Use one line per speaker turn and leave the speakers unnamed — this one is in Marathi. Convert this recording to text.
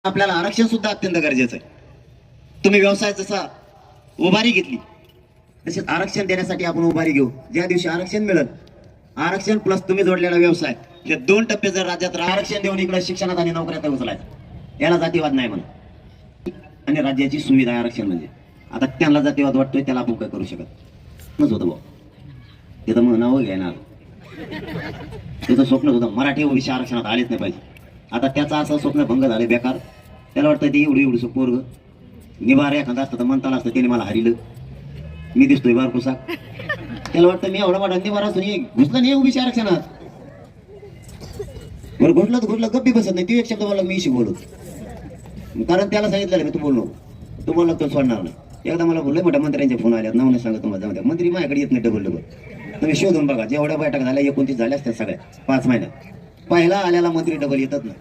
आपल्याला आरक्षण सुद्धा अत्यंत गरजेचं आहे। तुम्ही व्यवसाय जसा उभारी घेतली तसेच आरक्षण देण्यासाठी आपण उभारी घेऊ। ज्या दिवशी आरक्षण मिळेल, आरक्षण प्लस तुम्ही जोडलेला व्यवसाय, हे 2 टप्पे जर राज्यात आरक्षण देऊन इकडे शिक्षणात आणि नोकऱ्यात उचलायचं, याला जातीवाद नाही म्हणा। आणि राज्याची सुविधा आहे आरक्षण म्हणजे। आता त्यांना जातीवाद वाटतोय, त्याला आपण काय करू शकत नच होतं भाऊ। ते तर मग नावं घेणार, त्याचं स्वप्न होतं मराठी ओबीसी आरक्षणात आलेच नाही पाहिजे। आता त्याचं असं स्वप्न भंग झाले बेकार। त्याला वाटतं ते एवढं पोरग निभार एखादा असतं तर म्हणताना असतं त्याने मला हरिलं, मी दिसतोय बारकुसा। त्याला वाटतं मी एवढा मोठा निभार असून घुसला नाही ओबीसी आरक्षणात, बरं घुसलं तर घुसलं, गप्पी बसत नाही। ती एक शब्द बोलला मी इशी बोलत, कारण त्याला सांगितलं मी तू बोललो, तू बोलला तो सोडणार नाही। एकदा मला बोललोय मोठ्या मंत्र्यांचे फोन आल्यात, नाव नाही सांगत तुम्हाला, जाऊ द्या। मंत्री माझ्याकडे येत नाही डबल, तुम्ही शोधून बघा। जेवढ्या बैठक झाल्या 29 झाल्या असत्या सगळ्या 5 महिन्यात, पहिला आल्याला मंत्री डबल येतात ना।